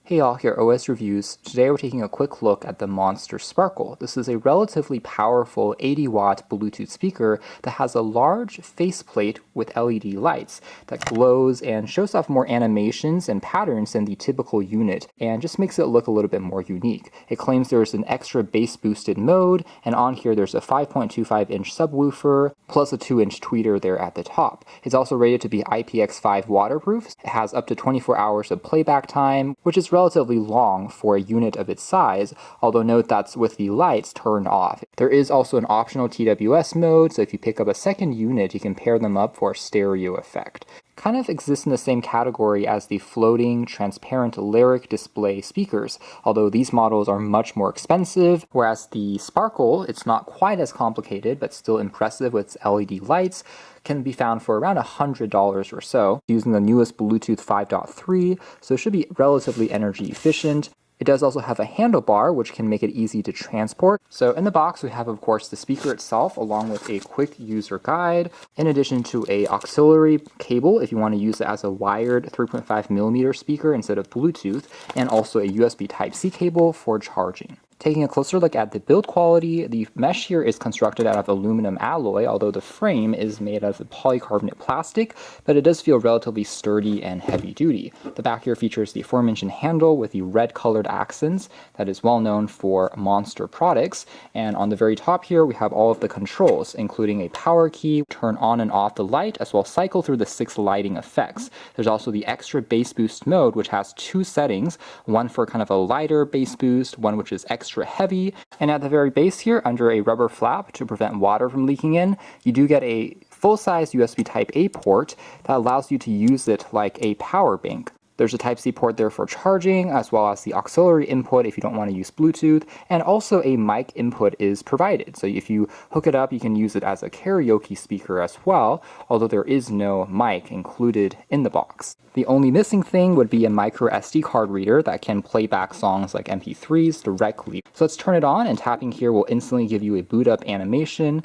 Hey y'all, here OS Reviews. Today we're taking a quick look at the Monster Sparkle. This is a relatively powerful 80-watt Bluetooth speaker that has a large faceplate with LED lights that glows and shows off more animations and patterns than the typical unit and just makes it look a little bit more unique. It claims there's an extra bass boosted mode, and on here there's a 5.25-inch subwoofer plus a 2-inch tweeter there at the top. It's also rated to be IPX5 waterproof. It has up to 24 hours of playback time, which is relatively long for a unit of its size, although note that's with the lights turned off. There is also an optional TWS mode, so if you pick up a second unit, you can pair them up for a stereo effect. Kind of exists in the same category as the floating, transparent lyric display speakers, although these models are much more expensive, whereas the Sparkle, it's not quite as complicated, but still impressive with its LED lights, can be found for around $100 or so, using the newest Bluetooth 5.3, so it should be relatively energy efficient. It does also have a handlebar, which can make it easy to transport. So in the box, we have, of course, the speaker itself, along with a quick user guide, in addition to a auxiliary cable if you want to use it as a wired 3.5mm speaker instead of Bluetooth, and also a USB Type-C cable for charging. Taking a closer look at the build quality, the mesh here is constructed out of aluminum alloy, although the frame is made out of polycarbonate plastic, but it does feel relatively sturdy and heavy duty. The back here features the aforementioned handle with the red colored accents that is well known for Monster products, and on the very top here we have all of the controls, including a power key, turn on and off the light, as well as cycle through the 6 lighting effects. There's also the extra bass boost mode, which has 2 settings, one for kind of a lighter bass boost, one which is extra heavy, and at the very base here, under a rubber flap to prevent water from leaking in, you do get a full-size USB Type-A port that allows you to use it like a power bank. There's a Type-C port there for charging, as well as the auxiliary input if you don't want to use Bluetooth, and also a mic input is provided. So if you hook it up, you can use it as a karaoke speaker as well, although there is no mic included in the box. The only missing thing would be a micro SD card reader that can play back songs like MP3s directly. So let's turn it on, and tapping here will instantly give you a boot up animation.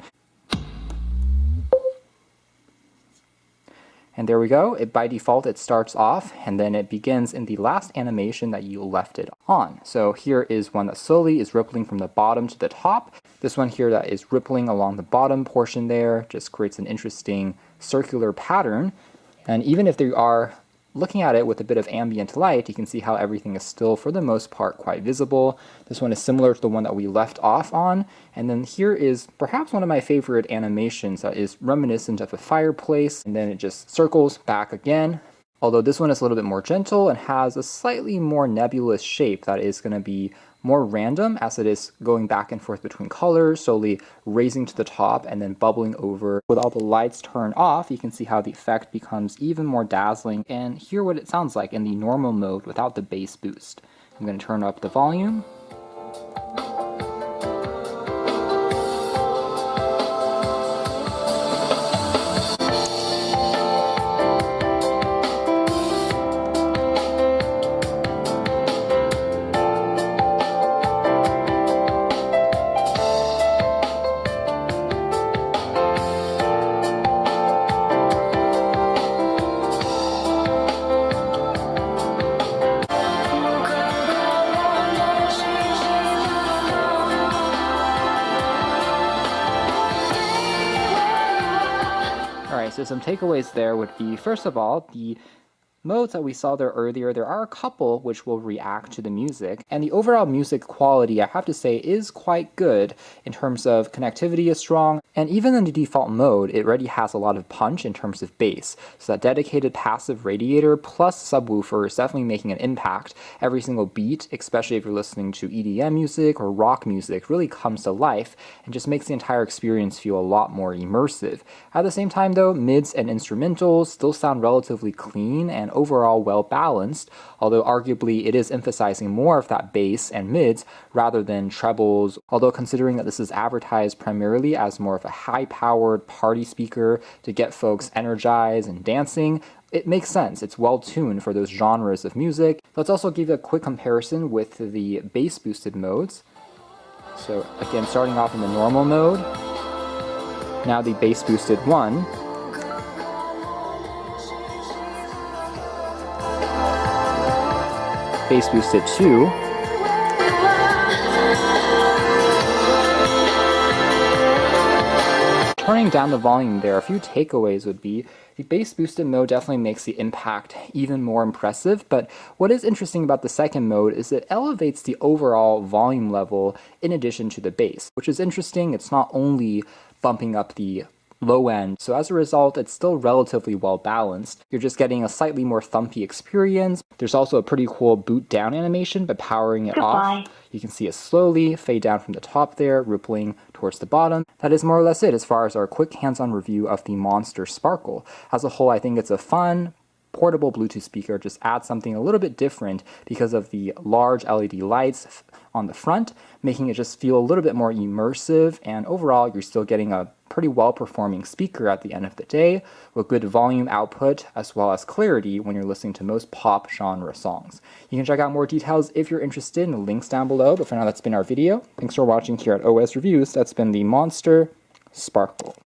And there we go. By default, it starts off, and then it begins in the last animation that you left it on. So here is one that slowly is rippling from the bottom to the top. This one here that is rippling along the bottom portion there just creates an interesting circular pattern. And even if they are looking at it with a bit of ambient light, you can see how everything is still, for the most part, quite visible. This one is similar to the one that we left off on. And then here is perhaps one of my favorite animations that is reminiscent of a fireplace, and then it just circles back again. Although this one is a little bit more gentle and has a slightly more nebulous shape that is going to be more random as it is going back and forth between colors, slowly raising to the top and then bubbling over. With all the lights turned off, you can see how the effect becomes even more dazzling and hear what it sounds like in the normal mode without the bass boost. I'm going to turn up the volume. Alright, so some takeaways there would be, first of all, the modes that we saw there earlier, there are a couple which will react to the music, and the overall music quality, I have to say, is quite good in terms of connectivity is strong, and even in the default mode, it already has a lot of punch in terms of bass. So that dedicated passive radiator plus subwoofer is definitely making an impact. Every single beat, especially if you're listening to EDM music or rock music, really comes to life and just makes the entire experience feel a lot more immersive. At the same time though, mids and instrumentals still sound relatively clean and overall well balanced, although arguably it is emphasizing more of that bass and mids rather than trebles, although considering that this is advertised primarily as more of a high-powered party speaker to get folks energized and dancing, it makes sense. It's well tuned for those genres of music. Let's also give a quick comparison with the bass boosted modes. So again, starting off in the normal mode, now the bass boosted one. bass boost it too. Turning down the volume there, a few takeaways would be the bass boosted mode definitely makes the impact even more impressive, but what is interesting about the second mode is it elevates the overall volume level in addition to the bass, which is interesting. It's not only bumping up the low end, so as a result it's still relatively well balanced. You're just getting a slightly more thumpy experience. There's also a pretty cool boot down animation by powering it off. You can see it slowly fade down from the top there, rippling towards the bottom. That is more or less it as far as our quick hands-on review of the Monster Sparkle. As a whole, I think it's a fun, portable Bluetooth speaker. Just adds something a little bit different because of the large LED lights on the front, making it just feel a little bit more immersive, and overall you're still getting a pretty well-performing speaker at the end of the day with good volume output as well as clarity when you're listening to most pop genre songs. You can check out more details if you're interested in the links down below, but for now that's been our video. Thanks for watching here at OS Reviews. That's been the Monster Sparkle.